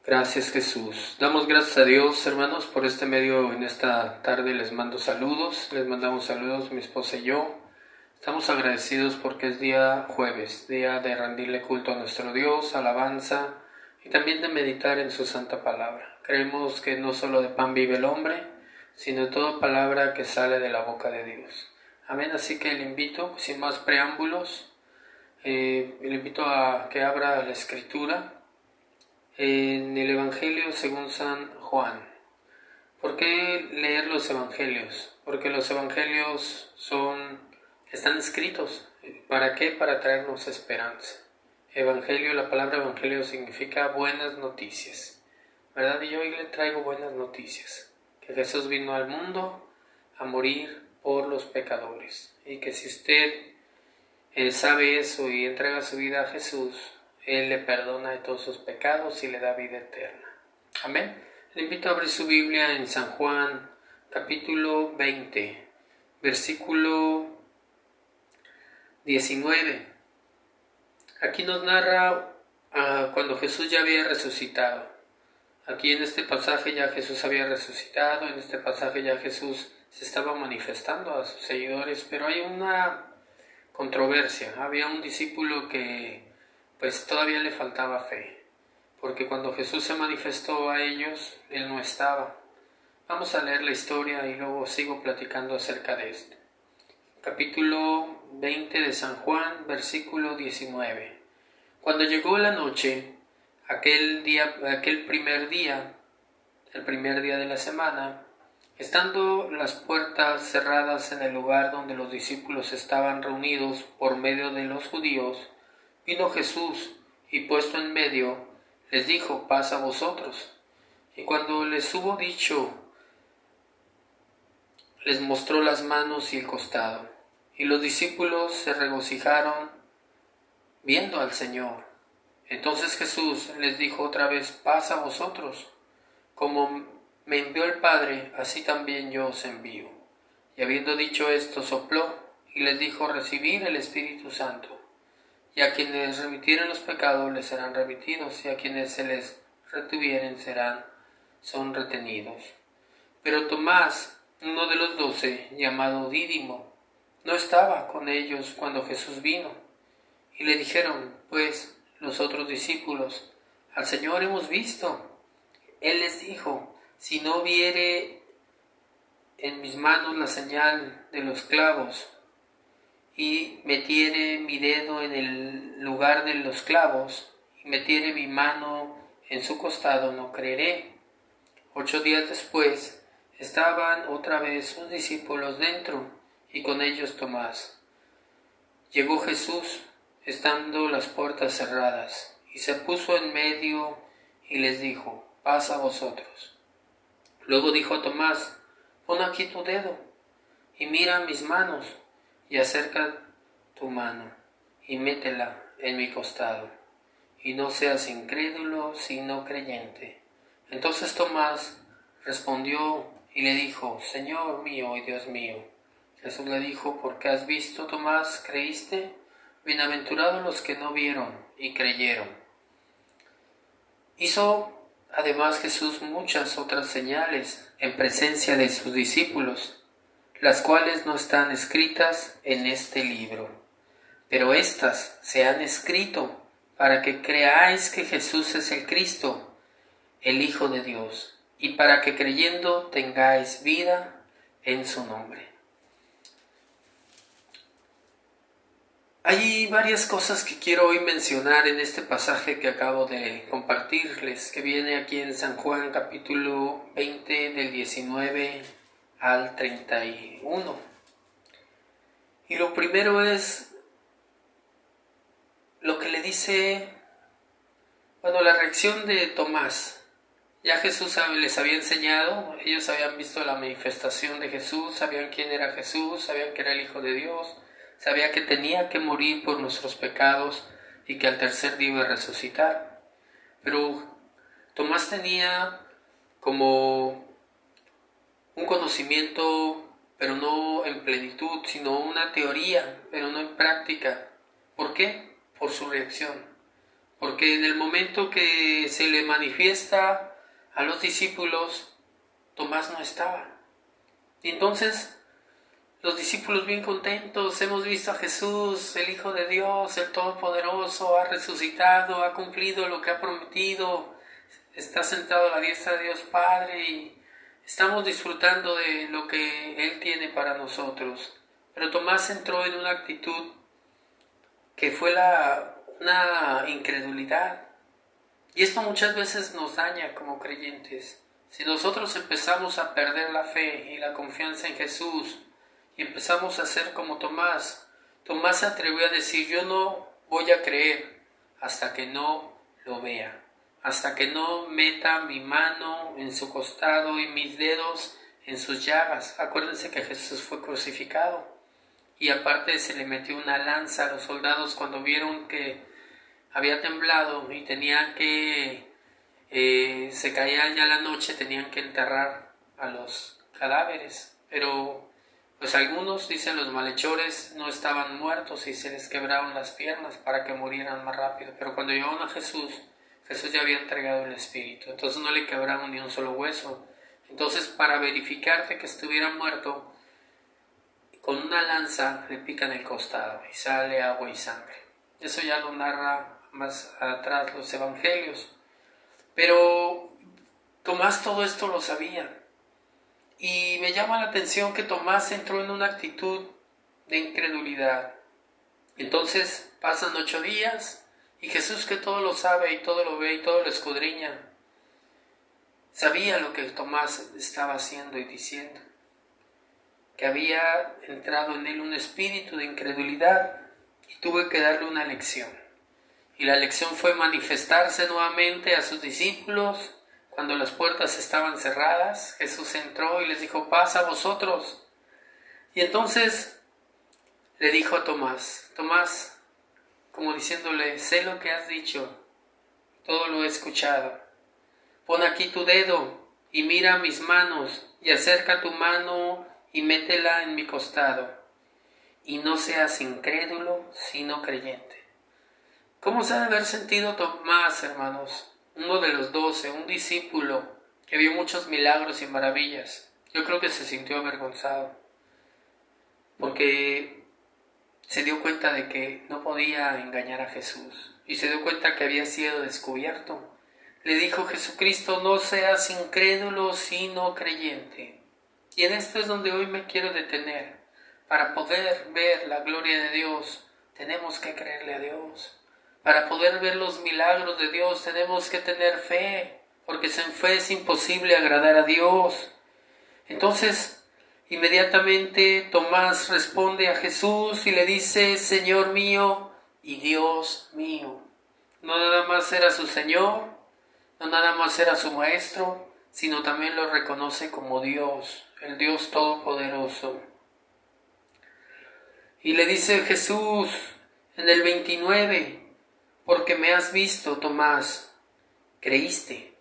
Gracias, Jesús. Damos gracias a Dios, hermanos, por este medio. En esta tarde les mando saludos, les mandamos saludos mi esposa y yo. Estamos agradecidos porque es día jueves, día de rendirle culto a nuestro Dios, alabanza y también de meditar en su santa palabra. Creemos que no solo de pan vive el hombre, sino de toda palabra que sale de la boca de Dios. Amén. Así que le invito, sin más preámbulos, le invito a que abra la Escritura en el Evangelio según San Juan. ¿Por qué leer los Evangelios? Porque los Evangelios están escritos. ¿Para qué? Para traernos esperanza. Evangelio, la palabra Evangelio significa buenas noticias, ¿verdad? Y yo hoy le traigo buenas noticias. Que Jesús vino al mundo a morir por los pecadores. Y que si usted sabe eso y entrega su vida a Jesús, Él le perdona de todos sus pecados y le da vida eterna. Amén. Le invito a abrir su Biblia en San Juan, capítulo 20, versículo 19. Aquí nos narra cuando Jesús ya había resucitado. Aquí en este pasaje ya Jesús había resucitado, en este pasaje ya Jesús se estaba manifestando a sus seguidores, pero hay una controversia. Había un discípulo que pues todavía le faltaba fe, porque cuando Jesús se manifestó a ellos, él no estaba. Vamos a leer la historia y luego sigo platicando acerca de esto. Capítulo 20 de San Juan, versículo 19. Cuando llegó la noche, el primer día de la semana, estando las puertas cerradas en el lugar donde los discípulos estaban reunidos por medio de los judíos, vino Jesús y puesto en medio, les dijo: paz a vosotros. Y cuando les hubo dicho, les mostró las manos y el costado. Y los discípulos se regocijaron viendo al Señor. Entonces Jesús les dijo otra vez: paz a vosotros. Como me envió el Padre, así también yo os envío. Y habiendo dicho esto, sopló y les dijo: recibid el Espíritu Santo. Y a quienes remitieren los pecados les serán remitidos, y a quienes se les retuvieren son retenidos. Pero Tomás, uno de los 12, llamado Dídimo, no estaba con ellos cuando Jesús vino. Y le dijeron pues los otros discípulos: al Señor hemos visto. Él les dijo: si no viere en mis manos la señal de los clavos, y metiere mi dedo en el lugar de los clavos, y metiere mi mano en su costado, no creeré. 8 días después estaban otra vez sus discípulos dentro, y con ellos Tomás. Llegó Jesús, estando las puertas cerradas, y se puso en medio y les dijo: paz a vosotros. Luego dijo a Tomás: pon aquí tu dedo, y mira mis manos, y acerca tu mano, y métela en mi costado, y no seas incrédulo, sino creyente. Entonces Tomás respondió y le dijo: Señor mío y Dios mío. Jesús le dijo: porque has visto, Tomás, creíste. Bienaventurados los que no vieron y creyeron. Hizo además Jesús muchas otras señales en presencia de sus discípulos, las cuales no están escritas en este libro. Pero éstas se han escrito para que creáis que Jesús es el Cristo, el Hijo de Dios, y para que creyendo tengáis vida en su nombre. Hay varias cosas que quiero hoy mencionar en este pasaje que acabo de compartirles, que viene aquí en San Juan capítulo 20 del 19 al 31. Y lo primero es lo que le dice, la reacción de Tomás. Ya Jesús les había enseñado, ellos habían visto la manifestación de Jesús, sabían quién era Jesús, sabían que era el Hijo de Dios, sabía que tenía que morir por nuestros pecados y que al tercer día iba a resucitar. Pero Tomás tenía como un conocimiento, pero no en plenitud, sino una teoría, pero no en práctica. ¿Por qué? Por su reacción. porque en el momento que se le manifiesta a los discípulos, Tomás no estaba. Y entonces los discípulos bien contentos, hemos visto a Jesús, el Hijo de Dios, el Todopoderoso, ha resucitado, ha cumplido lo que ha prometido, está sentado a la diestra de Dios Padre y estamos disfrutando de lo que Él tiene para nosotros. Pero Tomás entró en una actitud que fue una incredulidad. Y esto muchas veces nos daña como creyentes. Si nosotros empezamos a perder la fe y la confianza en Jesús y empezamos a ser como Tomás, Tomás se atrevió a decir: yo no voy a creer hasta que no lo vea, hasta que no meta mi mano en su costado y mis dedos en sus llagas. Acuérdense que Jesús fue crucificado y aparte se le metió una lanza a los soldados cuando vieron que había temblado y tenían que, se caía ya la noche, tenían que enterrar a los cadáveres, pero pues algunos, dicen los malhechores, no estaban muertos y se les quebraron las piernas para que murieran más rápido, pero cuando llegaron a Jesús, Jesús ya había entregado el Espíritu, entonces no le quebraron ni un solo hueso. Entonces, para verificar que estuviera muerto, con una lanza le pican el costado y sale agua y sangre. Eso ya lo narra más atrás los evangelios. Pero Tomás todo esto lo sabía. Y me llama la atención que Tomás entró en una actitud de incredulidad. Entonces pasan 8 días y Jesús, que todo lo sabe y todo lo ve y todo lo escudriña, sabía lo que Tomás estaba haciendo y diciendo, que había entrado en él un espíritu de incredulidad y tuve que darle una lección. Y la lección fue manifestarse nuevamente a sus discípulos. Cuando las puertas estaban cerradas, Jesús entró y les dijo: paz a vosotros. Y entonces le dijo a Tomás, Tomás, como diciéndole: sé lo que has dicho, todo lo he escuchado. Pon aquí tu dedo y mira mis manos y acerca tu mano y métela en mi costado, y no seas incrédulo, sino creyente. ¿Cómo se ha de haber sentido Tomás, hermanos? Uno de los 12, un discípulo que vio muchos milagros y maravillas. Yo creo que se sintió avergonzado, porque se dio cuenta de que no podía engañar a Jesús, y se dio cuenta que había sido descubierto. Le dijo Jesucristo: no seas incrédulo, sino creyente. Y en esto es donde hoy me quiero detener. Para poder ver la gloria de Dios, tenemos que creerle a Dios. Para poder ver los milagros de Dios, tenemos que tener fe, porque sin fe es imposible agradar a Dios. Entonces, inmediatamente Tomás responde a Jesús y le dice: Señor mío y Dios mío. No nada más era su Señor, no nada más era su Maestro, sino también lo reconoce como Dios, el Dios Todopoderoso. Y le dice Jesús en el 29, porque me has visto, Tomás, creíste.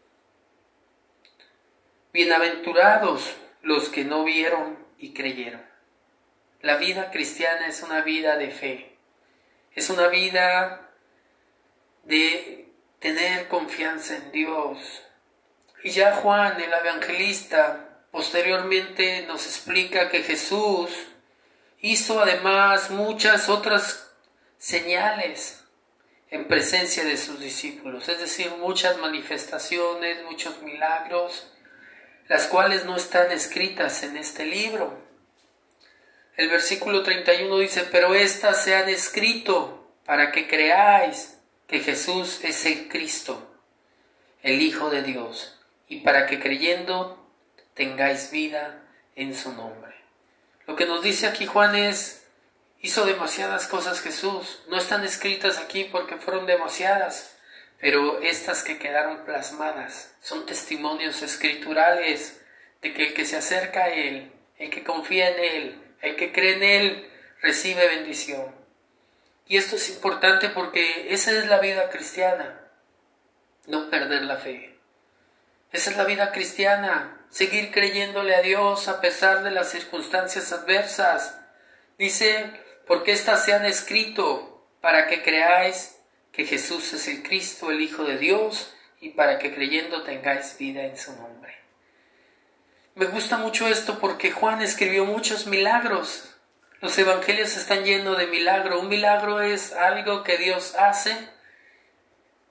Bienaventurados los que no vieron y creyeron. La vida cristiana es una vida de fe, es una vida de tener confianza en Dios. Y ya Juan, el evangelista, posteriormente nos explica que Jesús hizo además muchas otras señales en presencia de sus discípulos, es decir, muchas manifestaciones, muchos milagros, las cuales no están escritas en este libro. El versículo 31 dice: pero estas se han escrito para que creáis que Jesús es el Cristo, el Hijo de Dios, y para que creyendo tengáis vida en su nombre. Lo que nos dice aquí Juan es: hizo demasiadas cosas Jesús, no están escritas aquí porque fueron demasiadas, pero estas que quedaron plasmadas son testimonios escriturales de que el que se acerca a Él, el que confía en Él, el que cree en Él, recibe bendición. Y esto es importante porque esa es la vida cristiana, no perder la fe. Esa es la vida cristiana, seguir creyéndole a Dios a pesar de las circunstancias adversas. Dice: porque estas se han escrito para que creáis que Jesús es el Cristo, el Hijo de Dios, y para que creyendo tengáis vida en su nombre. Me gusta mucho esto porque Juan escribió muchos milagros. Los evangelios están llenos de milagros. Un milagro es algo que Dios hace,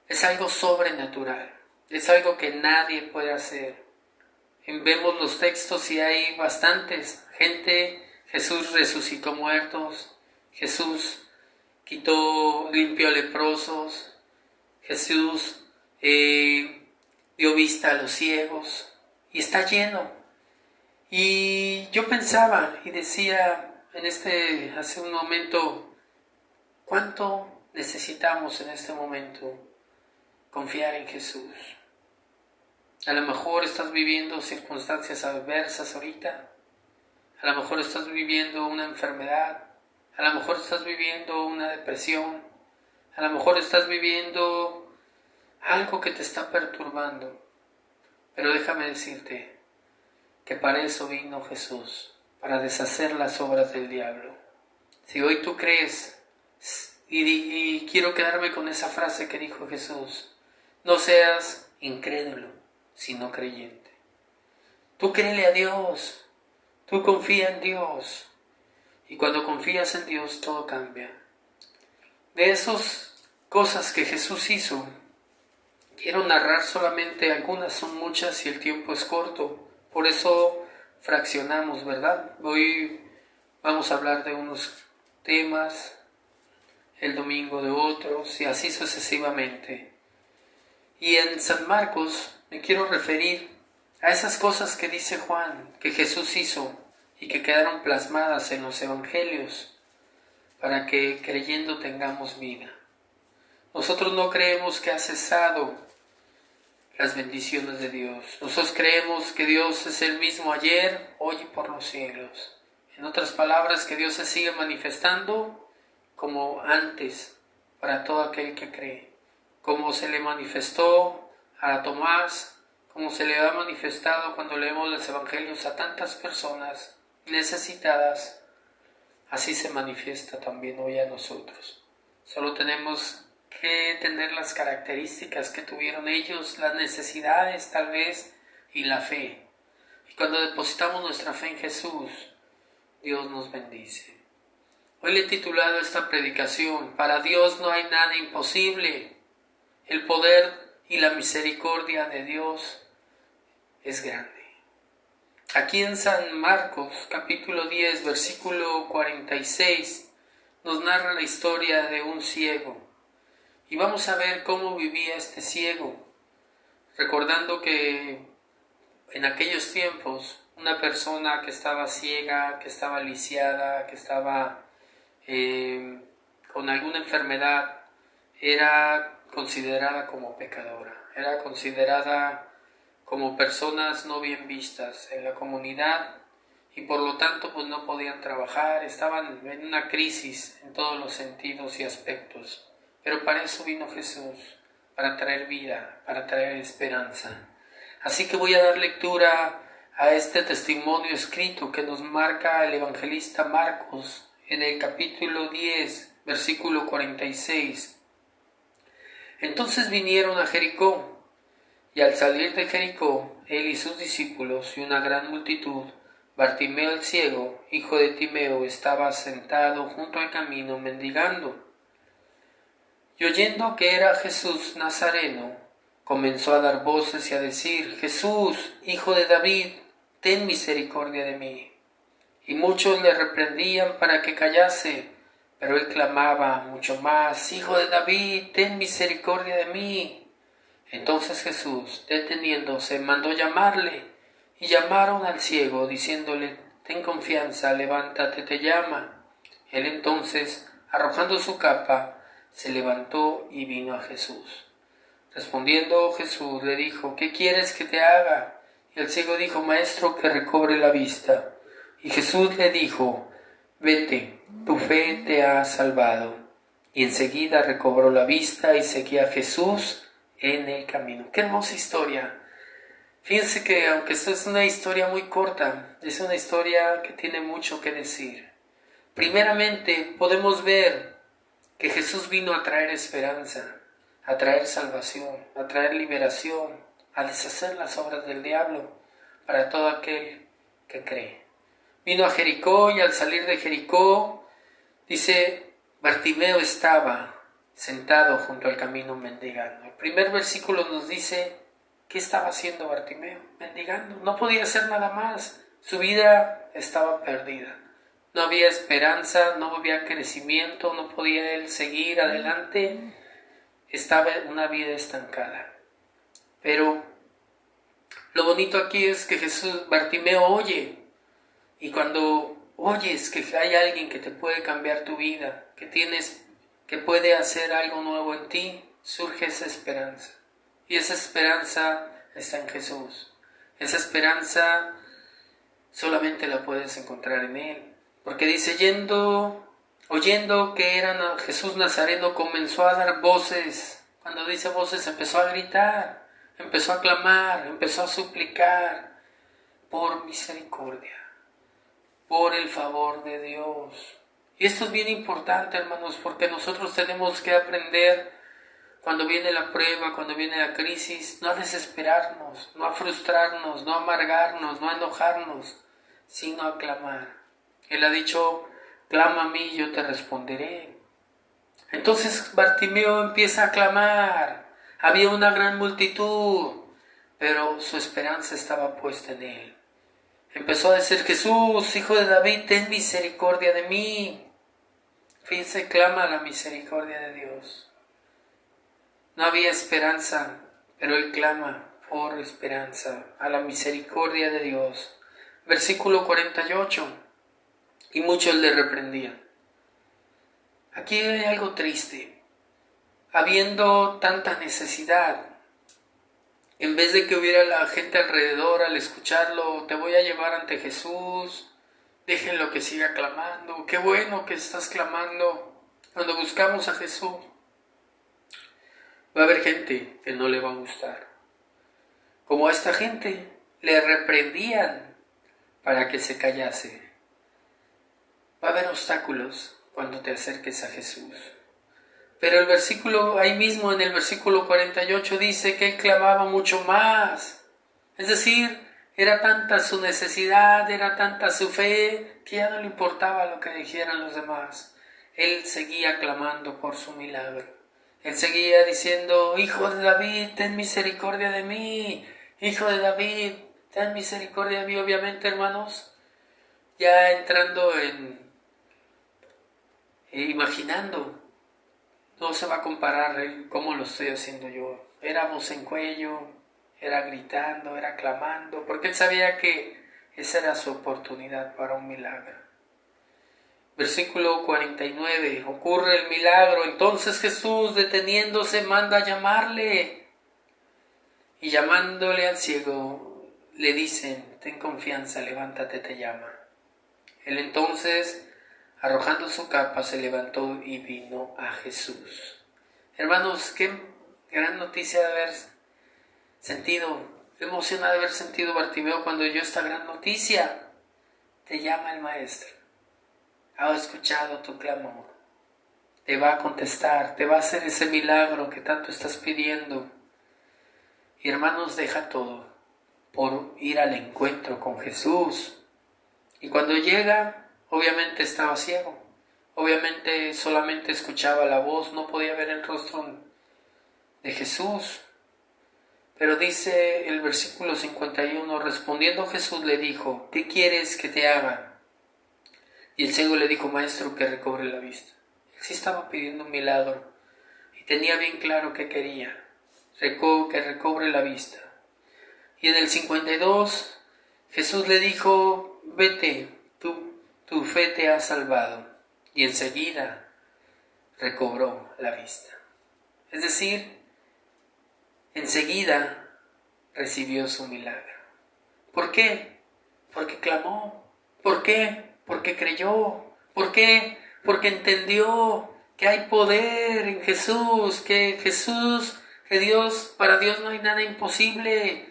es algo sobrenatural, es algo que nadie puede hacer. Vemos los textos y hay bastantes. Jesús resucitó muertos, Jesús limpió leprosos, Jesús dio vista a los ciegos, y está lleno. Y yo pensaba y decía hace un momento, ¿cuánto necesitamos en este momento confiar en Jesús? A lo mejor estás viviendo circunstancias adversas ahorita, a lo mejor estás viviendo una enfermedad, a lo mejor estás viviendo una depresión, a lo mejor estás viviendo algo que te está perturbando, pero déjame decirte que para eso vino Jesús, para deshacer las obras del diablo. Si hoy tú crees, y quiero quedarme con esa frase que dijo Jesús, no seas incrédulo, sino creyente. Tú créele a Dios, tú confía en Dios, y cuando confías en Dios todo cambia. De esas cosas que Jesús hizo, quiero narrar solamente algunas, son muchas y el tiempo es corto, por eso fraccionamos, ¿verdad? Hoy vamos a hablar de unos temas, el domingo de otros y así sucesivamente. Y en San Marcos me quiero referir a esas cosas que dice Juan, que Jesús hizo y que quedaron plasmadas en los evangelios para que creyendo tengamos vida. Nosotros no creemos que ha cesado las bendiciones de Dios. Nosotros creemos que Dios es el mismo ayer, hoy y por los siglos. En otras palabras, que Dios se sigue manifestando como antes para todo aquel que cree. Como se le manifestó a Tomás, como se le ha manifestado cuando leemos los evangelios a tantas personas necesitadas, así se manifiesta también hoy a nosotros. Solo tenemos que tener las características que tuvieron ellos, las necesidades tal vez y la fe. Y cuando depositamos nuestra fe en Jesús, Dios nos bendice. Hoy le he titulado esta predicación, para Dios no hay nada imposible. El poder y la misericordia de Dios es grande. Aquí en San Marcos, capítulo 10, versículo 46, nos narra la historia de un ciego. Y vamos a ver cómo vivía este ciego, recordando que en aquellos tiempos una persona que estaba ciega, que estaba lisiada, que estaba con alguna enfermedad, era considerada como pecadora, era considerada como personas no bien vistas en la comunidad y por lo tanto pues no podían trabajar, estaban en una crisis en todos los sentidos y aspectos. Pero para eso vino Jesús, para traer vida, para traer esperanza. Así que voy a dar lectura a este testimonio escrito que nos marca el evangelista Marcos en el capítulo 10, versículo 46. Entonces vinieron a Jericó, y al salir de Jericó, él y sus discípulos y una gran multitud, Bartimeo el ciego, hijo de Timeo, estaba sentado junto al camino mendigando. Y oyendo que era Jesús Nazareno, comenzó a dar voces y a decir, Jesús, hijo de David, ten misericordia de mí. Y muchos le reprendían para que callase, pero él clamaba mucho más, Hijo de David, ten misericordia de mí. Entonces Jesús, deteniéndose, mandó llamarle, y llamaron al ciego, diciéndole, ten confianza, levántate, te llama. Él entonces, arrojando su capa, se levantó y vino a Jesús. Respondiendo Jesús le dijo, ¿qué quieres que te haga? Y el ciego dijo, Maestro, que recobre la vista. Y Jesús le dijo, vete, tu fe te ha salvado. Y enseguida recobró la vista y seguía a Jesús en el camino. ¡Qué hermosa historia! Fíjense que aunque esto es una historia muy corta, es una historia que tiene mucho que decir. Primeramente, podemos ver que Jesús vino a traer esperanza, a traer salvación, a traer liberación, a deshacer las obras del diablo para todo aquel que cree. Vino a Jericó y al salir de Jericó, dice, Bartimeo estaba sentado junto al camino mendigando. El primer versículo nos dice, ¿qué estaba haciendo Bartimeo? Mendigando. No podía hacer nada más. Su vida estaba perdida. No había esperanza, no había crecimiento, no podía él seguir adelante. Estaba en una vida estancada. Pero lo bonito aquí es que Bartimeo oye. Y cuando oyes que hay alguien que te puede cambiar tu vida, que puede hacer algo nuevo en ti, surge esa esperanza. Y esa esperanza está en Jesús. Esa esperanza solamente la puedes encontrar en Él. Porque dice, oyendo que era Jesús Nazareno, comenzó a dar voces. Cuando dice voces, empezó a gritar, empezó a clamar, empezó a suplicar por misericordia, por el favor de Dios. Y esto es bien importante, hermanos, porque nosotros tenemos que aprender cuando viene la prueba, cuando viene la crisis, no a desesperarnos, no a frustrarnos, no a amargarnos, no a enojarnos, sino a clamar. Él ha dicho, clama a mí y yo te responderé. Entonces Bartimeo empieza a clamar. Había una gran multitud, pero su esperanza estaba puesta en él. Empezó a decir, Jesús, Hijo de David, ten misericordia de mí. Fíjense, clama la misericordia de Dios. No había esperanza, pero él clama por esperanza, a la misericordia de Dios. Versículo 48. Y muchos le reprendían. Aquí hay algo triste. Habiendo tanta necesidad, en vez de que hubiera la gente alrededor al escucharlo, te voy a llevar ante Jesús, déjenlo que siga clamando, qué bueno que estás clamando. Cuando buscamos a Jesús, va a haber gente que no le va a gustar. Como a esta gente le reprendían para que se callase. Va a haber obstáculos cuando te acerques a Jesús. Pero ahí mismo en el versículo 48 dice que él clamaba mucho más. Es decir, era tanta su necesidad, era tanta su fe, que ya no le importaba lo que dijeran los demás. Él seguía clamando por su milagro. Él seguía diciendo, Hijo de David, ten misericordia de mí. Hijo de David, ten misericordia de mí. Obviamente, hermanos, ya entrando imaginando, no se va a comparar cómo lo estoy haciendo yo. Era voz en cuello, era gritando, era clamando, porque él sabía que esa era su oportunidad para un milagro. Versículo 49, ocurre el milagro. Entonces Jesús, deteniéndose, manda a llamarle. Y llamándole al ciego, le dicen, ten confianza, levántate, te llama. Él entonces, arrojando su capa, se levantó y vino a Jesús. Hermanos, qué gran noticia de haber sentido, qué emoción de haber sentido Bartimeo cuando oyó esta gran noticia. Te llama el Maestro, ha escuchado tu clamor, te va a contestar, te va a hacer ese milagro que tanto estás pidiendo. Y hermanos, deja todo por ir al encuentro con Jesús. Y cuando llega, obviamente estaba ciego. Obviamente solamente escuchaba la voz, no podía ver el rostro de Jesús. Pero dice el versículo 51, respondiendo Jesús le dijo, ¿qué quieres que te haga? Y el ciego le dijo, Maestro, que recobre la vista. Él sí estaba pidiendo un milagro y tenía bien claro que quería, que recobre la vista. Y en el 52, Jesús le dijo, vete, tu fe te ha salvado. Y enseguida recobró la vista. Es decir, enseguida recibió su milagro. ¿Por qué? Porque clamó. ¿Por qué? Porque creyó. ¿Por qué? Porque entendió que hay poder en Jesús, que para Dios no hay nada imposible.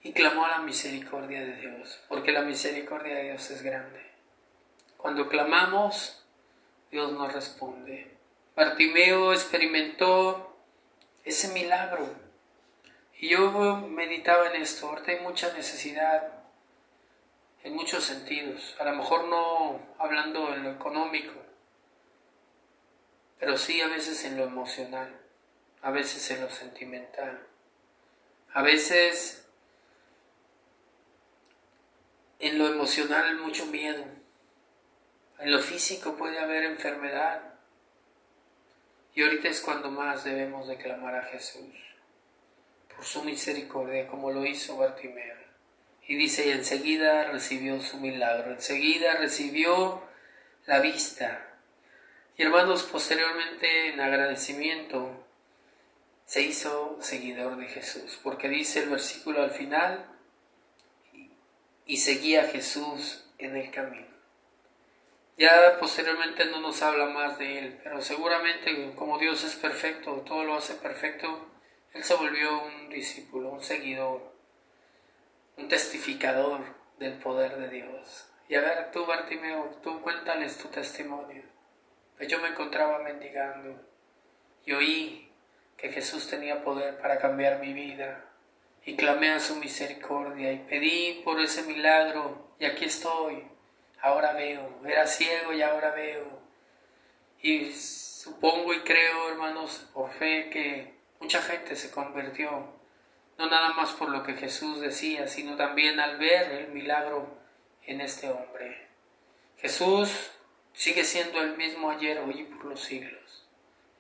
Y clamó a la misericordia de Dios, porque la misericordia de Dios es grande. Cuando clamamos, Dios no responde. Bartimeo experimentó ese milagro. Y yo meditaba en esto. Ahorita hay mucha necesidad en muchos sentidos. A lo mejor no hablando en lo económico, pero sí a veces en lo emocional, a veces en lo sentimental, a veces en lo emocional mucho miedo. En lo físico puede haber enfermedad. Y ahorita es cuando más debemos de clamar a Jesús por su misericordia, como lo hizo Bartimeo. Y dice, y enseguida recibió su milagro, enseguida recibió la vista. Y hermanos, posteriormente en agradecimiento se hizo seguidor de Jesús, porque dice el versículo al final, y seguía a Jesús en el camino. Ya posteriormente no nos habla más de él, pero seguramente como Dios es perfecto, todo lo hace perfecto, él se volvió un discípulo, un seguidor, un testificador del poder de Dios. Y a ver, tú Bartimeo, tú cuéntales tu testimonio. Pues yo me encontraba mendigando y oí que Jesús tenía poder para cambiar mi vida y clamé a su misericordia y pedí por ese milagro y aquí estoy, ahora veo, era ciego y ahora veo. Y supongo y creo, hermanos, por fe que mucha gente se convirtió, no nada más por lo que Jesús decía, sino también al ver el milagro en este hombre. Jesús sigue siendo el mismo ayer, hoy y por los siglos.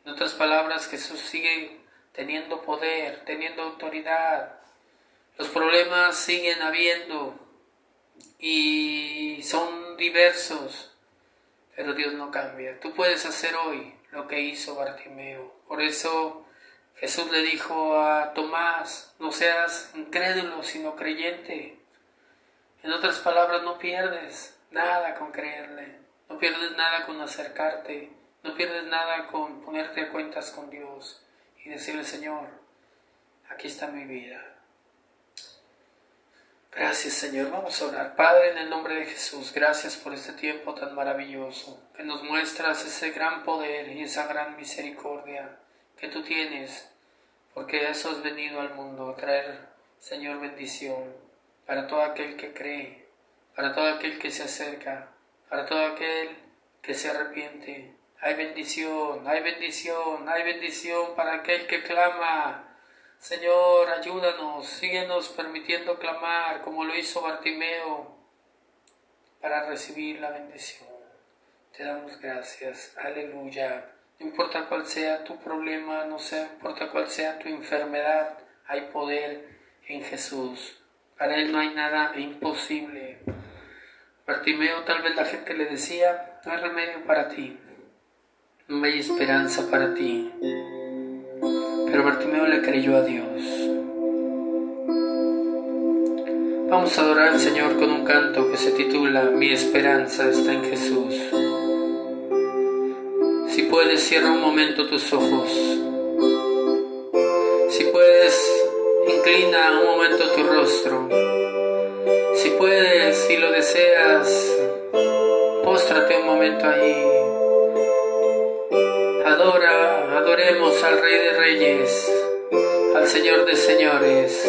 En otras palabras, Jesús sigue teniendo poder, teniendo autoridad. Los problemas siguen habiendo y son diversos, pero Dios no cambia. Tú puedes hacer hoy lo que hizo Bartimeo. Por eso Jesús le dijo a Tomás, no seas incrédulo, sino creyente. En otras palabras, no pierdes nada con creerle, no pierdes nada con acercarte, no pierdes nada con ponerte a cuentas con Dios y decirle, Señor, aquí está mi vida. Gracias, Señor. Vamos a orar. Padre, en el nombre de Jesús, gracias por este tiempo tan maravilloso, que nos muestras ese gran poder y esa gran misericordia que tú tienes, porque eso has venido al mundo, a traer, Señor, bendición para todo aquel que cree, para todo aquel que se acerca, para todo aquel que se arrepiente. Hay bendición, hay bendición, hay bendición para aquel que clama. Señor, ayúdanos, síguenos permitiendo clamar como lo hizo Bartimeo para recibir la bendición. Te damos gracias, aleluya. No importa cuál sea tu problema, no importa cuál sea tu enfermedad, hay poder en Jesús. Para Él no hay nada imposible. Bartimeo, tal vez la gente le decía, no hay remedio para ti, no hay esperanza para ti. Pero Bartimeo le creyó a Dios. Vamos a adorar al Señor con un canto que se titula Mi esperanza está en Jesús. Si puedes, cierra un momento tus ojos. Si puedes, inclina un momento tu rostro. Si puedes, si lo deseas, póstrate un momento allí. Adoremos al Rey de Reyes, al Señor de Señores,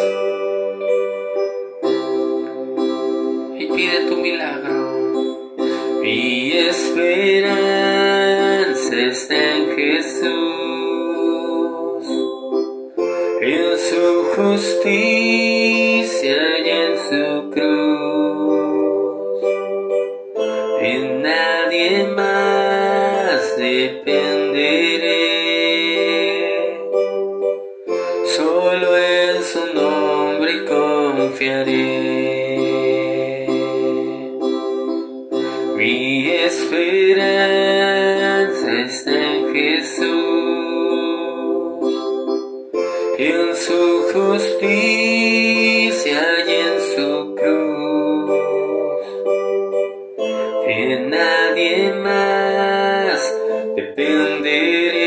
y pide tu milagro. Mi esperanza está en Jesús, en su justicia y en su cruz. En nadie más dependeré, solo en su nombre confiaré. Mi esperanza está en Jesús, en su justicia y en su cruz. En nadie más dependeré,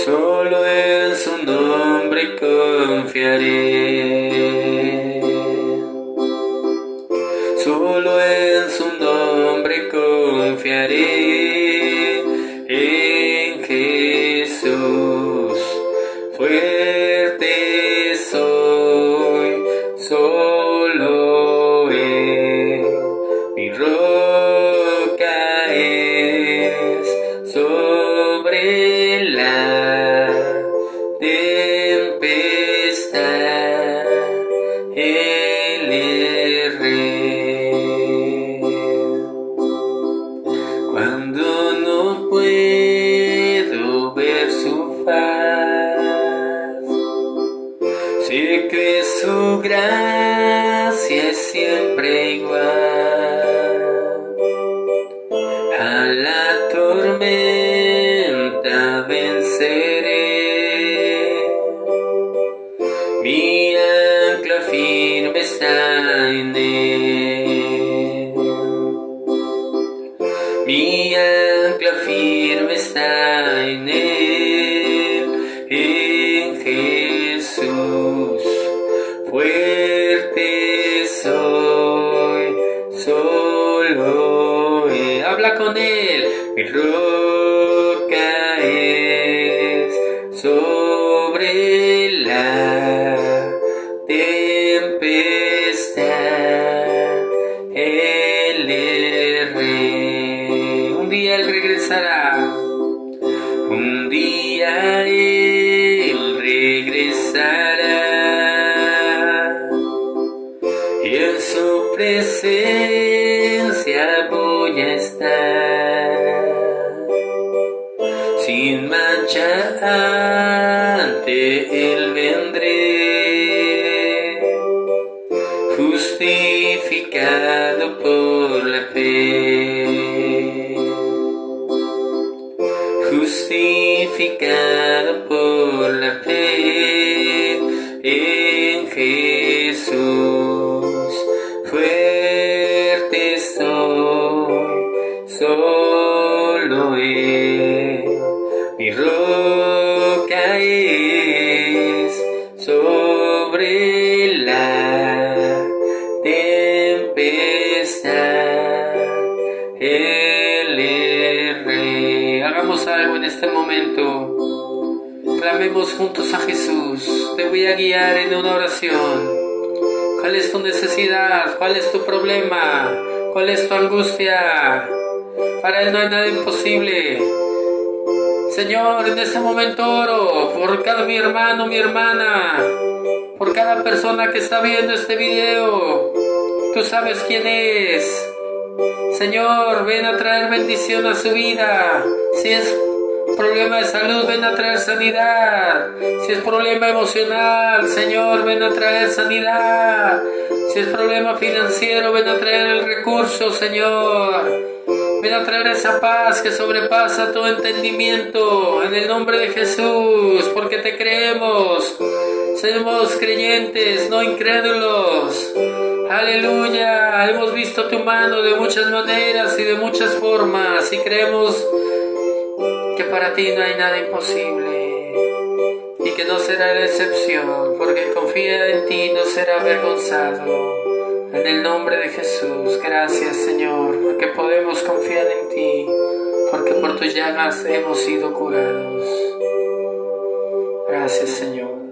solo en su nombre confiaré. Solo en su nombre confiaré. confiaré en Jesús. Fuerte soy, solo Él, mi roca es sobre la tempestad. Él es Rey. Cuando no puedo ver su faz, sé que su gracia es siempre igual. A la tormenta venceré, mi ancla firme está en Él. Mi ancla firme está en Él, en Jesús. Fuerte soy, solo Él. Habla con Él. Mi roca es sobre la tempestad. Él es Rey. Un día Él regresará. Un día Él regresará. Y en su presencia voy a estar, sin mancha ante Él vendré, justificado por la fe, justificado por la fe en Jesús. Fuerte soy, solo Él, mi roca es sobre la tempestad. Él es Rey. Hagamos algo en este momento. Clamemos juntos a Jesús. Te voy a guiar en una oración. ¿Cuál es tu necesidad? ¿Cuál es tu problema? ¿Cuál es tu angustia? Para Él no hay nada imposible. Señor, en este momento oro por cada mi hermano, mi hermana, por cada persona que está viendo este video. Tú sabes quién es. Señor, ven a traer bendición a su vida. Si es problema de salud, ven a traer sanidad. Si es problema emocional, Señor, ven a traer sanidad. Si es problema financiero, ven a traer el recurso, Señor. Ven a traer esa paz que sobrepasa todo entendimiento. En el nombre de Jesús, porque te creemos. Somos creyentes, no incrédulos. Aleluya. Hemos visto tu mano de muchas maneras y de muchas formas. Y creemos que para ti no hay nada imposible y que no será la excepción, porque el que confía en ti no será avergonzado. En el nombre de Jesús, gracias Señor, porque podemos confiar en ti, porque por tus llagas hemos sido curados. Gracias Señor.